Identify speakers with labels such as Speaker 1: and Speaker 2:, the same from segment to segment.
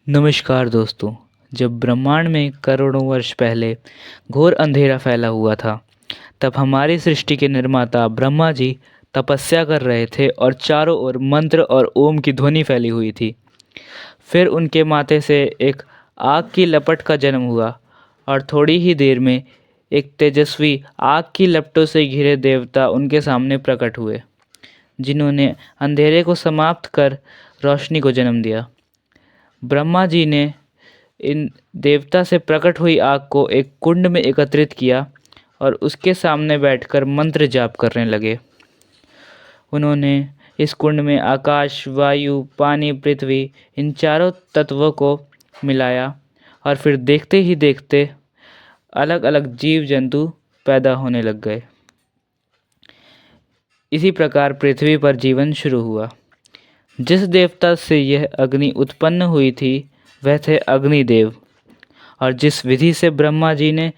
Speaker 1: नमस्कार दोस्तों। जब ब्रह्मांड में करोड़ों वर्ष पहले घोर अंधेरा फैला हुआ था, तब हमारी सृष्टि के निर्माता ब्रह्मा जी तपस्या कर रहे थे और चारों ओर मंत्र और ओम की ध्वनि फैली हुई थी। फिर उनके माथे से एक आग की लपट का जन्म हुआ और थोड़ी ही देर में एक तेजस्वी आग की लपटों से घिरे देवता उनके सामने प्रकट हुए, जिन्होंने अंधेरे को समाप्त कर रोशनी को जन्म दिया। ब्रह्मा जी ने इन देवता से प्रकट हुई आग को एक कुंड में एकत्रित किया और उसके सामने बैठकर मंत्र जाप करने लगे। उन्होंने इस कुंड में आकाश, वायु, पानी, पृथ्वी इन चारों तत्वों को मिलाया और फिर देखते ही देखते अलग अलग जीव जंतु पैदा होने लग गए। इसी प्रकार पृथ्वी पर जीवन शुरू हुआ। जिस देवता से यह अग्नि उत्पन्न हुई थी वह थे अग्निदेव, और जिस विधि से ब्रह्मा जी ने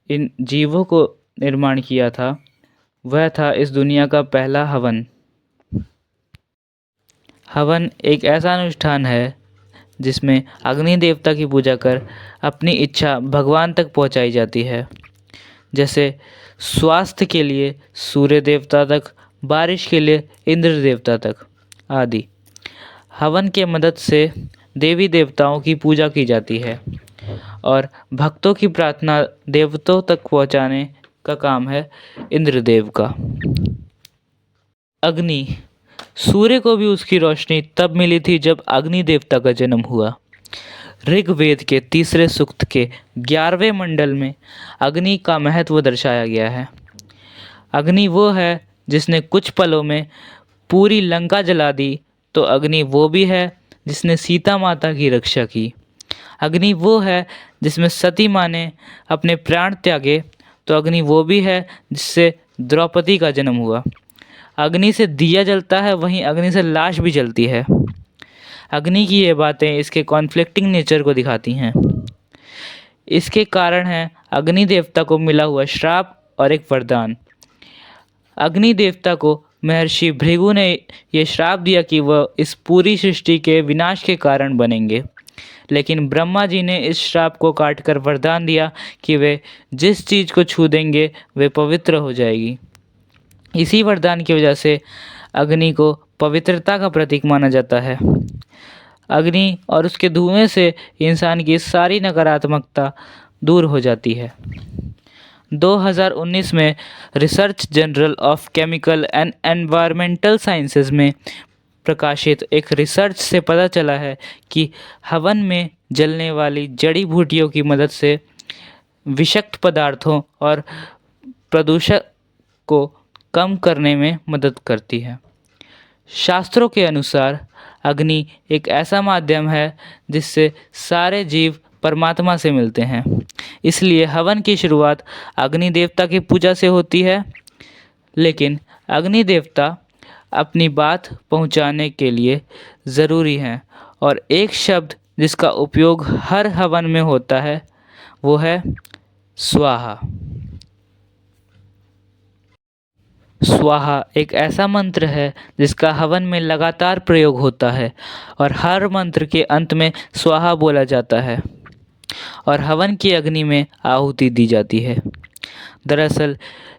Speaker 1: इन जीवों को निर्माण किया था वह था इस दुनिया का पहला हवन। हवन एक ऐसा अनुष्ठान है जिसमें अग्नि देवता की पूजा कर अपनी इच्छा भगवान तक पहुंचाई जाती है। जैसे स्वास्थ्य के लिए सूर्य देवता तक, बारिश के लिए इंद्र देवता तक आदि। हवन के मदद से देवी देवताओं की पूजा की जाती है और भक्तों की प्रार्थना देवताओं तक पहुंचाने का काम है इंद्रदेव का। अग्नि, सूर्य को भी उसकी रोशनी तब मिली थी जब अग्नि देवता का जन्म हुआ। ऋग्वेद के तीसरे सूक्त के 11वें मंडल में अग्नि का महत्व दर्शाया गया है। अग्नि वो है जिसने कुछ पलों में पूरी लंका जला दी, तो अग्नि वो भी है जिसने सीता माता की रक्षा की। अग्नि वो है जिसमें सती माँ ने अपने प्राण त्यागे, तो अग्नि वो भी है जिससे द्रौपदी का जन्म हुआ। अग्नि से दिया जलता है, वहीं अग्नि से लाश भी जलती है। अग्नि की ये बातें इसके कॉन्फ्लिक्टिंग नेचर को दिखाती हैं। इसके कारण है अग्नि देवता को मिला हुआ श्राप और एक वरदान। अग्नि देवता को महर्षि भृगु ने यह श्राप दिया कि वह इस पूरी सृष्टि के विनाश के कारण बनेंगे, लेकिन ब्रह्मा जी ने इस श्राप को काटकर वरदान दिया कि वे जिस चीज़ को छू देंगे वे पवित्र हो जाएगी। इसी वरदान की वजह से अग्नि को पवित्रता का प्रतीक माना जाता है। अग्नि और उसके धुएं से इंसान की सारी नकारात्मकता दूर हो जाती है। 2019 में research journal of chemical and environmental sciences में प्रकाशित एक रिसर्च से पता चला है कि हवन में जलने वाली जड़ी बूटियों की मदद से विषाक्त पदार्थों और प्रदूषक को कम करने में मदद करती है। शास्त्रों के अनुसार अग्नि एक ऐसा माध्यम है जिससे सारे जीव परमात्मा से मिलते हैं। इसलिए हवन की शुरुआत अग्नि देवता की पूजा से होती है, लेकिन अग्नि देवता अपनी बात पहुंचाने के लिए ज़रूरी हैं, और एक शब्द जिसका उपयोग हर हवन में होता है वो है स्वाहा। स्वाहा एक ऐसा मंत्र है जिसका हवन में लगातार प्रयोग होता है और हर मंत्र के अंत में स्वाहा बोला जाता है और हवन की अग्नि में आहुति दी जाती है। दरअसल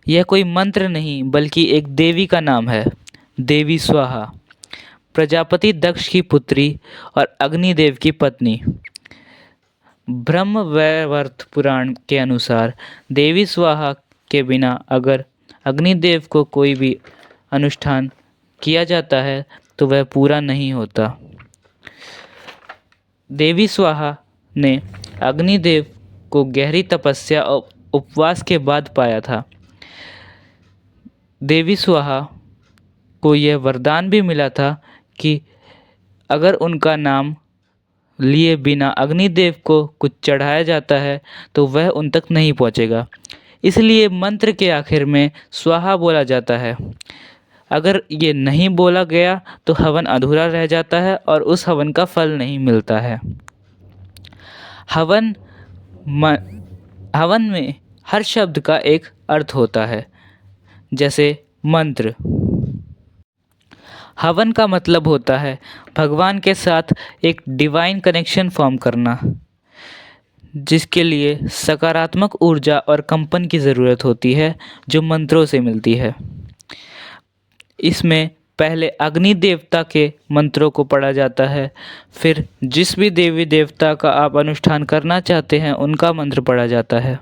Speaker 1: यह कोई मंत्र नहीं बल्कि एक देवी का नाम है, देवी स्वाहा, प्रजापति दक्ष की पुत्री और अग्निदेव की पत्नी। ब्रह्मवैवर्त पुराण के अनुसार देवी स्वाहा के बिना अगर अग्निदेव को कोई भी अनुष्ठान किया जाता है तो वह पूरा नहीं होता। देवी स्वाहा ने अग्निदेव को गहरी तपस्या और उपवास के बाद पाया था। देवी स्वाहा को यह वरदान भी मिला था कि अगर उनका नाम लिए बिना अग्निदेव को कुछ चढ़ाया जाता है तो वह उन तक नहीं पहुंचेगा। इसलिए मंत्र के आखिर में स्वाहा बोला जाता है। अगर ये नहीं बोला गया तो हवन अधूरा रह जाता है और उस हवन का फल नहीं मिलता है। हवन में हर शब्द का एक अर्थ होता है। जैसे मंत्र, हवन का मतलब होता है भगवान के साथ एक डिवाइन कनेक्शन फॉर्म करना, जिसके लिए सकारात्मक ऊर्जा और कंपन की ज़रूरत होती है जो मंत्रों से मिलती है। इसमें पहले अग्नि देवता के मंत्रों को पढ़ा जाता है, फिर जिस भी देवी देवता का आप अनुष्ठान करना चाहते हैं उनका मंत्र पढ़ा जाता है।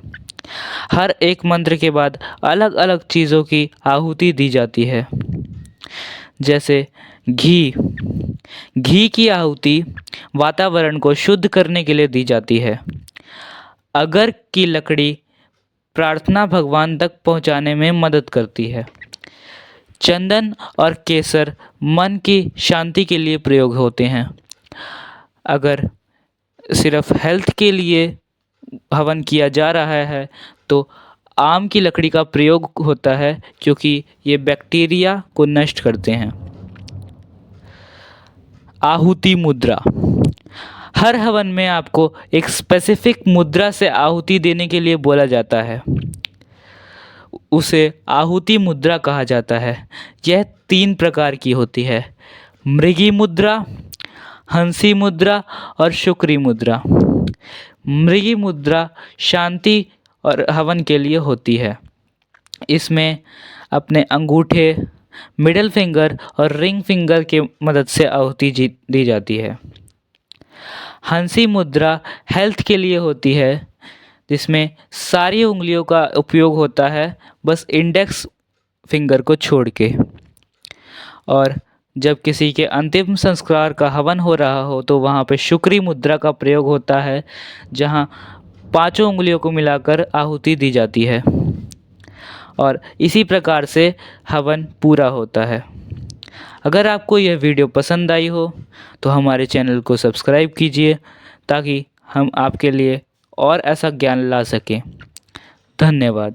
Speaker 1: हर एक मंत्र के बाद अलग अलग चीज़ों की आहुति दी जाती है, जैसे घी। घी की आहुति वातावरण को शुद्ध करने के लिए दी जाती है। अगर की लकड़ी प्रार्थना भगवान तक पहुंचाने में मदद करती है। चंदन और केसर मन की शांति के लिए प्रयोग होते हैं। अगर सिर्फ हेल्थ के लिए हवन किया जा रहा है तो आम की लकड़ी का प्रयोग होता है, क्योंकि ये बैक्टीरिया को नष्ट करते हैं। आहुति मुद्रा। हर हवन में आपको एक स्पेसिफिक मुद्रा से आहुति देने के लिए बोला जाता है, उसे आहुति मुद्रा कहा जाता है। यह 3 प्रकार की होती है: मृगी मुद्रा, हंसी मुद्रा और शुक्री मुद्रा। मृगी मुद्रा शांति और हवन के लिए होती है। इसमें अपने अंगूठे, मिडिल फिंगर और रिंग फिंगर के मदद से आहुति दी जाती है। हंसी मुद्रा हेल्थ के लिए होती है, जिसमें सारी उंगलियों का उपयोग होता है, बस इंडेक्स फिंगर को छोड़ के। और जब किसी के अंतिम संस्कार का हवन हो रहा हो तो वहाँ पे शुक्री मुद्रा का प्रयोग होता है, जहाँ 5 उंगलियों को मिलाकर आहुति दी जाती है और इसी प्रकार से हवन पूरा होता है। अगर आपको यह वीडियो पसंद आई हो तो हमारे चैनल को सब्सक्राइब कीजिए, ताकि हम आपके लिए और ऐसा ज्ञान ला सकें। धन्यवाद।